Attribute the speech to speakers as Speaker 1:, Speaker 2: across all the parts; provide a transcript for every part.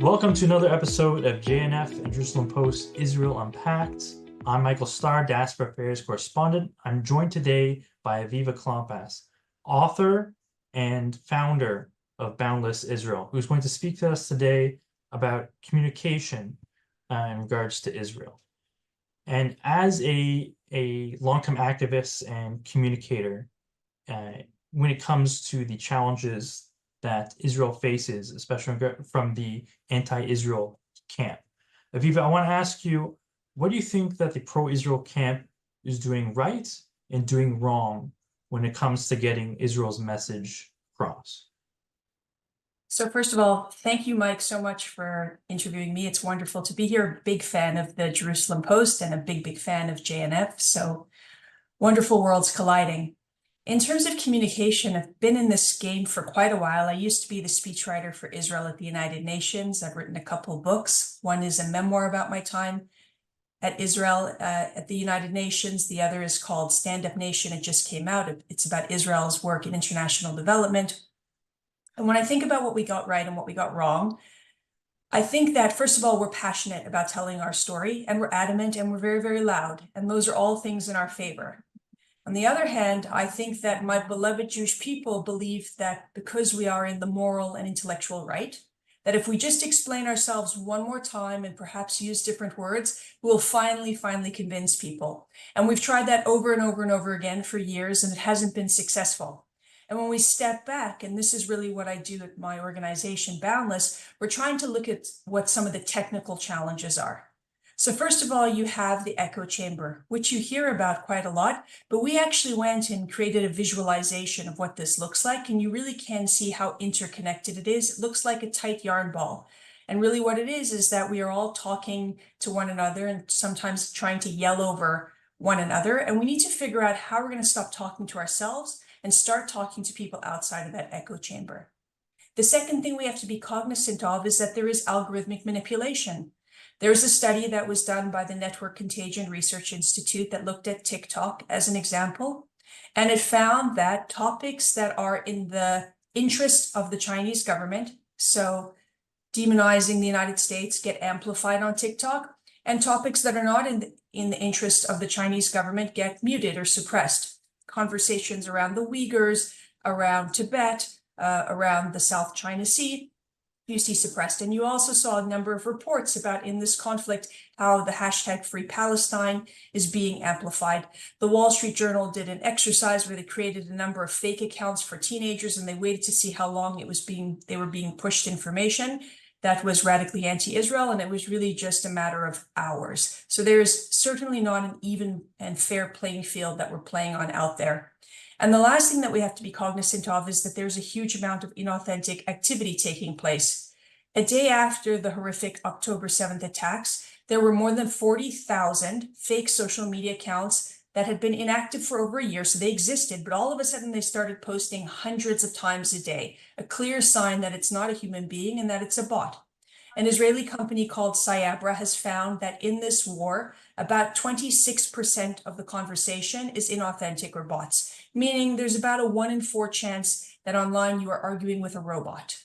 Speaker 1: Welcome to another episode of JNF and Jerusalem Post Israel Unpacked. I'm Michael Starr, Diaspora Affairs Correspondent. I'm joined today by Aviva Klompas, author and founder of Boundless Israel, who's going to speak to us today about communication in regards to Israel. And as a long-term activist and communicator, when it comes to the challenges that Israel faces, especially from the anti-Israel camp. Aviva, I want to ask you, what do you think that the pro-Israel camp is doing right and doing wrong when it comes to getting Israel's message across?
Speaker 2: So first of all, thank you, Mike, so much for interviewing me. It's wonderful to be here. Big fan of the Jerusalem Post and a big fan of JNF. So wonderful worlds colliding. In terms of communication, I've been in this game for quite a while. I used to be the speechwriter for Israel at the United Nations. I've written a couple of books. One is a memoir about my time at Israel at the United Nations. The other is called Stand Up Nation. It just came out. It's about Israel's work in international development. And when I think about what we got right and what we got wrong, I think that, first of all, we're passionate about telling our story, and we're adamant, and we're very, very loud. And those are all things in our favor. On the other hand, I think that my beloved Jewish people believe that because we are in the moral and intellectual right, that if we just explain ourselves one more time and perhaps use different words, we'll finally convince people. And we've tried that over and over and over again for years, and it hasn't been successful. And when we step back, and this is really what I do at my organization, Boundless, we're trying to look at what some of the technical challenges are. So first of all, you have the echo chamber, which you hear about quite a lot, but we actually went and created a visualization of what this looks like, and you really can see how interconnected it is. It looks like a tight yarn ball. And really what it is that we are all talking to one another and sometimes trying to yell over one another, and we need to figure out how we're going to stop talking to ourselves and start talking to people outside of that echo chamber. The second thing we have to be cognizant of is that there is algorithmic manipulation. There's a study that was done by the Network Contagion Research Institute that looked at TikTok as an example, and it found that topics that are in the interest of the Chinese government, so demonizing the United States, get amplified on TikTok, and topics that are not in the interest of the Chinese government get muted or suppressed. Conversations around the Uyghurs, around Tibet, around the South China Sea, you see suppressed. And you also saw a number of reports about in this conflict how the hashtag Free Palestine is being amplified. The Wall Street Journal did an exercise where they created a number of fake accounts for teenagers, and they waited to see how long they were being pushed information that was radically anti-Israel, and it was really just a matter of hours. So there is certainly not an even and fair playing field that we're playing on out there. And the last thing that we have to be cognizant of is that there's a huge amount of inauthentic activity taking place. A day after the horrific October 7th attacks, there were more than 40,000 fake social media accounts that had been inactive for over a year, so they existed, but all of a sudden they started posting hundreds of times a day, a clear sign that it's not a human being and that it's a bot. An Israeli company called Diaspora has found that in this war, about 26% of the conversation is inauthentic or bots, meaning there's about a 1 in 4 chance that online you are arguing with a robot.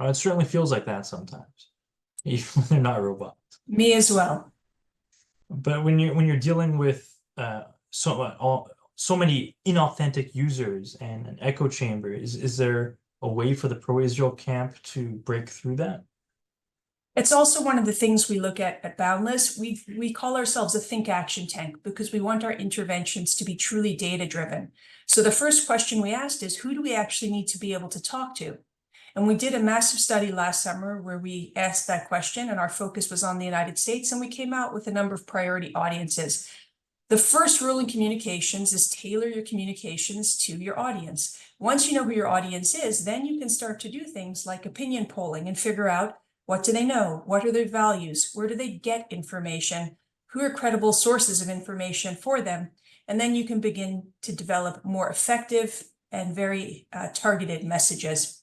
Speaker 1: It certainly feels like that sometimes, even when they're not robots.
Speaker 2: Me as well.
Speaker 1: But when you're dealing with so many inauthentic users and an echo chamber, is there a way for the pro-Israel camp to break through that?
Speaker 2: It's also one of the things we look at Boundless. We call ourselves a think action tank because we want our interventions to be truly data driven. So the first question we asked is, who do we actually need to be able to talk to? And we did a massive study last summer where we asked that question, and our focus was on the United States, and we came out with a number of priority audiences. The first rule in communications is tailor your communications to your audience. Once you know who your audience is, then you can start to do things like opinion polling and figure out what do they know, what are their values, where do they get information, who are credible sources of information for them, and then you can begin to develop more effective and very targeted messages.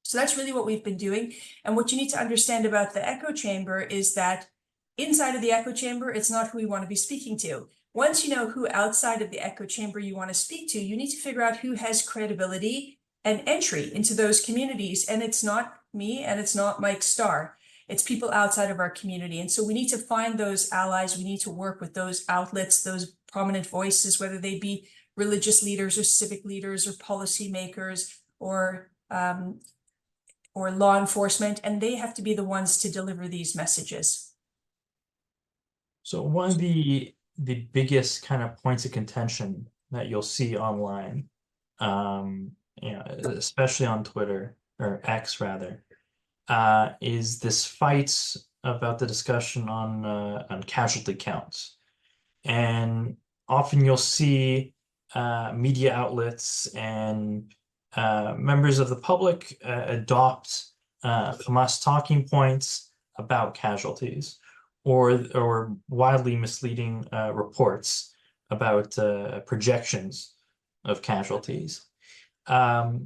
Speaker 2: So that's really what we've been doing. And what you need to understand about the echo chamber is that inside of the echo chamber, it's not who we want to be speaking to. Once you know who outside of the echo chamber you want to speak to, you need to figure out who has credibility and entry into those communities. And it's not me and it's not Mike Starr. It's people outside of our community. And so we need to find those allies. We need to work with those outlets, those prominent voices, whether they be religious leaders or civic leaders or policymakers or law enforcement, and they have to be the ones to deliver these messages.
Speaker 1: So one of the biggest kind of points of contention that you'll see online, especially on Twitter or X rather, is this fight about the discussion on casualty counts, and often you'll see media outlets and members of the public adopt Hamas talking points about casualties, or widely misleading reports about projections of casualties. Why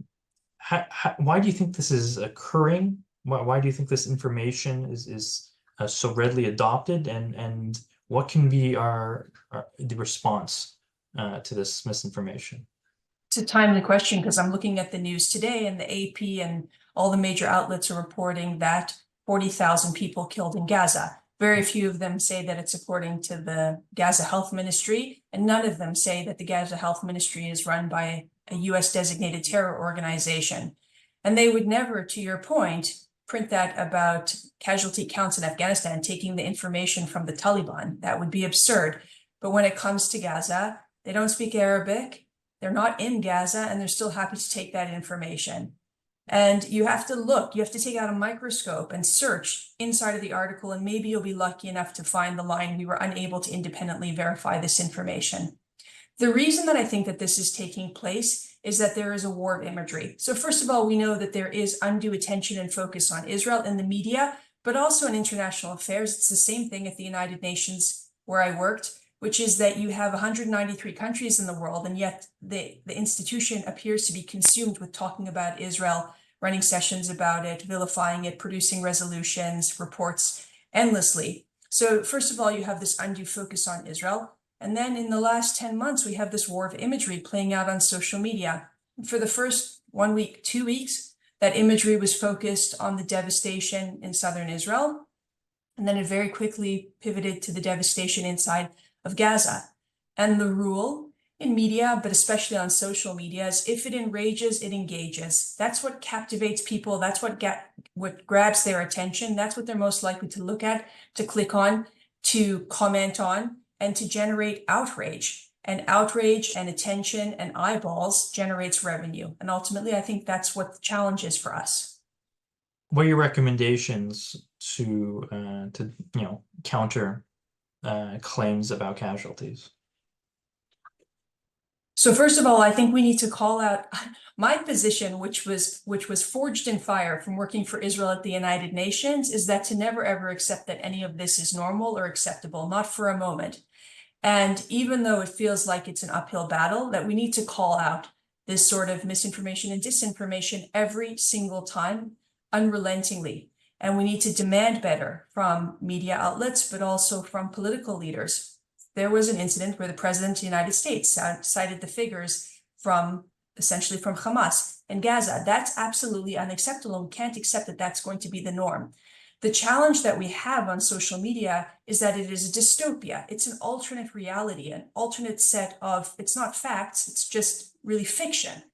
Speaker 1: do you think this is occurring? Why do you think this information is so readily adopted, and what can be the response to this misinformation?
Speaker 2: It's a timely question because I'm looking at the news today, and the AP and all the major outlets are reporting that 40,000 people killed in Gaza. Very few of them say that it's according to the Gaza Health Ministry, and none of them say that the Gaza Health Ministry is run by a US designated terror organization. And they would never, to your point, print that about casualty counts in Afghanistan, taking the information from the Taliban. That would be absurd. But when it comes to Gaza, they don't speak Arabic, they're not in Gaza, and they're still happy to take that information. And you have to look, you have to take out a microscope and search inside of the article, and maybe you'll be lucky enough to find the line, "We were unable to independently verify this information." The reason that I think that this is taking place is that there is a war of imagery. So first of all, we know that there is undue attention and focus on Israel in the media, but also in international affairs. It's the same thing at the United Nations where I worked, which is that you have 193 countries in the world, and yet the institution appears to be consumed with talking about Israel, running sessions about it, vilifying it, producing resolutions, reports endlessly. So first of all, you have this undue focus on Israel. And then in the last 10 months, we have this war of imagery playing out on social media. For the first 1 week, 2 weeks, that imagery was focused on the devastation in southern Israel. And then it very quickly pivoted to the devastation inside of Gaza. And the rule in media, but especially on social media, is if it enrages, it engages. That's what captivates people. That's what grabs their attention. That's what they're most likely to look at, to click on, to comment on, and to generate outrage. And outrage and attention and eyeballs generates revenue. And ultimately, I think that's what the challenge is for us.
Speaker 1: What are your recommendations to counter claims about casualties?
Speaker 2: So first of all, I think we need to call out my position, which was forged in fire from working for Israel at the United Nations, is that to never ever accept that any of this is normal or acceptable, not for a moment. And even though it feels like it's an uphill battle, that we need to call out this sort of misinformation and disinformation every single time, unrelentingly. And we need to demand better from media outlets, but also from political leaders. There was an incident where the president of the United States cited the figures essentially from Hamas and Gaza. That's absolutely unacceptable. We can't accept that that's going to be the norm. The challenge that we have on social media is that it is a dystopia. It's an alternate reality, an alternate set of, it's not facts, it's just really fiction.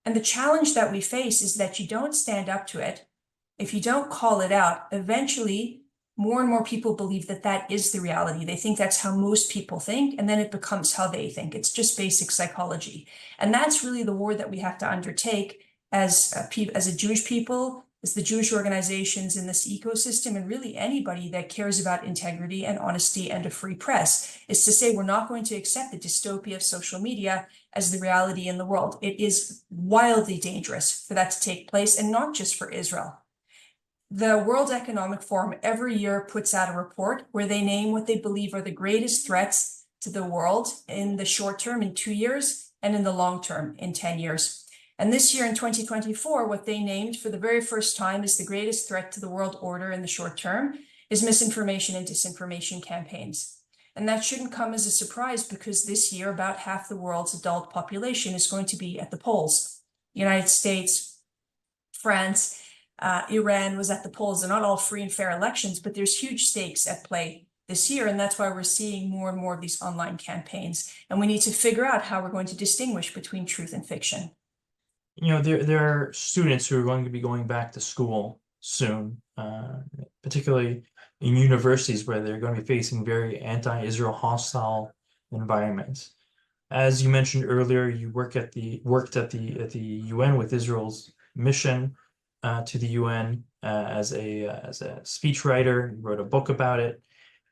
Speaker 2: And the challenge that we face is that you don't stand up to it. If you don't call it out, eventually more and more people believe that that is the reality. They think that's how most people think, and then it becomes how they think. It's just basic psychology. And that's really the war that we have to undertake as a Jewish people, as the Jewish organizations in this ecosystem, and really anybody that cares about integrity and honesty and a free press, is to say we're not going to accept the dystopia of social media as the reality in the world. It is wildly dangerous for that to take place, and not just for Israel. The World Economic Forum every year puts out a report where they name what they believe are the greatest threats to the world in the short term, in 2 years, and in the long term, in 10 years. And this year in 2024, what they named for the very first time as the greatest threat to the world order in the short term is misinformation and disinformation campaigns. And that shouldn't come as a surprise, because this year about half the world's adult population is going to be at the polls. United States, France, Iran was at the polls. They're not all free and fair elections, but there's huge stakes at play this year. And that's why we're seeing more and more of these online campaigns. And we need to figure out how we're going to distinguish between truth and fiction.
Speaker 1: There are students who are going to be going back to school soon, particularly in universities where they're going to be facing very anti-Israel hostile environments. As you mentioned earlier, you worked at the UN with Israel's mission to the UN as a speechwriter. You wrote a book about it.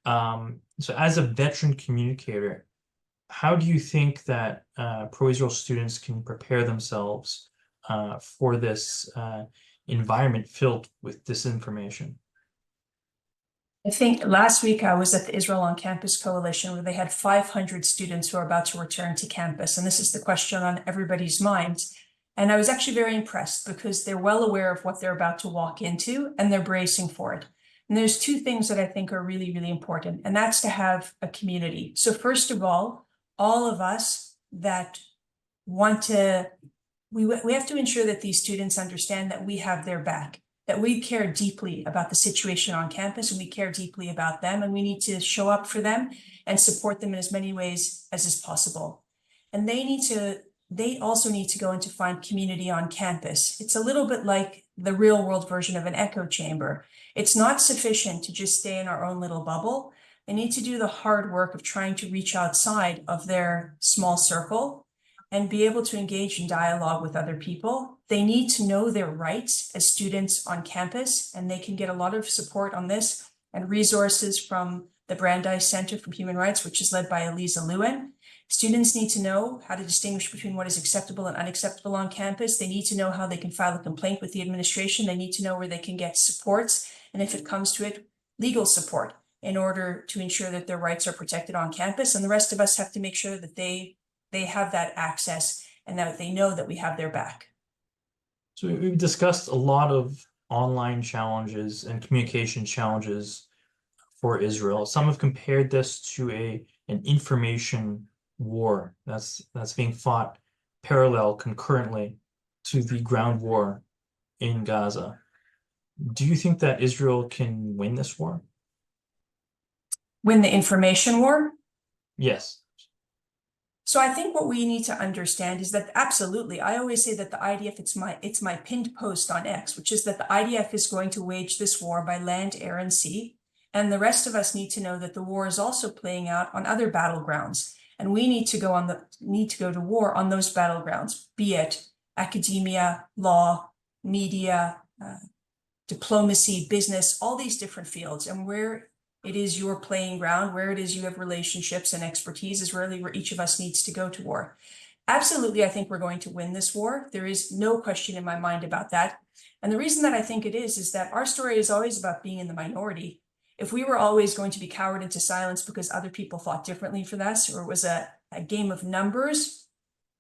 Speaker 1: So as a veteran communicator, how do you think that pro-Israel students can prepare themselves for this environment filled with disinformation?
Speaker 2: I think last week I was at the Israel on Campus Coalition, where they had 500 students who are about to return to campus. And this is the question on everybody's minds. And I was actually very impressed because they're well aware of what they're about to walk into and they're bracing for it. And there's two things that I think are really, really important, and that's to have a community. So first of all of us that want to, we have to ensure that these students understand that we have their back, that we care deeply about the situation on campus and we care deeply about them, and we need to show up for them and support them in as many ways as is possible. And they also need to go and to find community on campus. It's a little bit like the real world version of an echo chamber. It's not sufficient to just stay in our own little bubble. They need to do the hard work of trying to reach outside of their small circle and be able to engage in dialogue with other people. They need to know their rights as students on campus, and they can get a lot of support on this and resources from the Brandeis Center for Human Rights, which is led by Elisa Lewin. Students need to know how to distinguish between what is acceptable and unacceptable on campus. They need to know how they can file a complaint with the administration. They need to know where they can get supports, and if it comes to it, legal support in order to ensure that their rights are protected on campus. And the rest of us have to make sure that they have that access and that they know that we have their back.
Speaker 1: So we've discussed a lot of online challenges and communication challenges for Israel. Some have compared this to an information war that's being fought concurrently to the ground war in Gaza. Do you think that Israel can win this war?
Speaker 2: Win the information war?
Speaker 1: Yes.
Speaker 2: So I think what we need to understand is that absolutely, I always say that the IDF, it's my pinned post on X, which is that the IDF is going to wage this war by land, air, and sea. And the rest of us need to know that the war is also playing out on other battlegrounds. And we need to go to war on those battlegrounds, be it academia, law, media, diplomacy, business, all these different fields. And where it is your playing ground, where it is you have relationships and expertise is really where each of us needs to go to war. Absolutely, I think we're going to win this war. There is no question in my mind about that. And the reason that I think it is that our story is always about being in the minority. If we were always going to be cowered into silence because other people thought differently for us, or it was a game of numbers,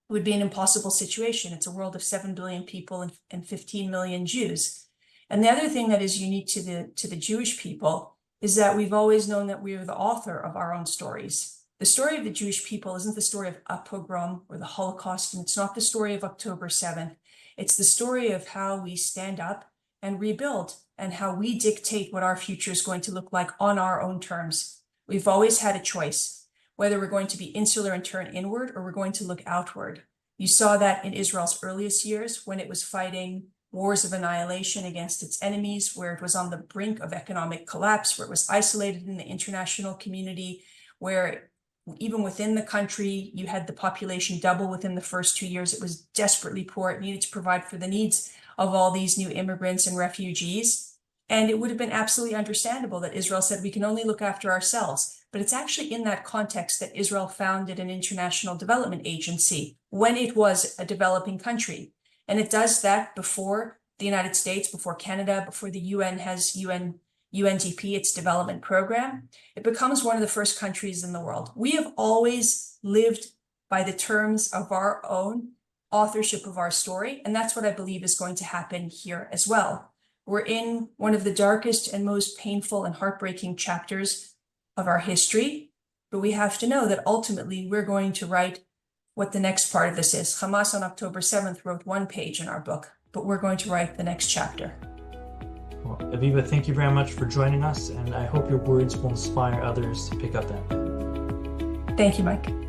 Speaker 2: it would be an impossible situation. It's a world of 7 billion people and 15 million Jews. And the other thing that is unique to the Jewish people is that we've always known that we are the author of our own stories. The story of the Jewish people isn't the story of a pogrom or the Holocaust, and it's not the story of October 7th. It's the story of how we stand up and rebuild and how we dictate what our future is going to look like on our own terms. We've always had a choice, whether we're going to be insular and turn inward or we're going to look outward. You saw that in Israel's earliest years when it was fighting wars of annihilation against its enemies, where it was on the brink of economic collapse, where it was isolated in the international community, where even within the country, you had the population double within the first 2 years. It was desperately poor. It needed to provide for the needs of all these new immigrants and refugees. And it would have been absolutely understandable that Israel said, we can only look after ourselves. But it's actually in that context that Israel founded an international development agency when it was a developing country. And it does that before the United States, before Canada, before the UN has UNDP, its development program. It becomes one of the first countries in the world. We have always lived by the terms of our own authorship of our story. And that's what I believe is going to happen here as well. We're in one of the darkest and most painful and heartbreaking chapters of our history, but we have to know that ultimately we're going to write what the next part of this is. Hamas on October 7th wrote one page in our book, but we're going to write the next chapter.
Speaker 1: Well, Aviva, thank you very much for joining us, and I hope your words will inspire others to pick up that.
Speaker 2: Thank you, Mike.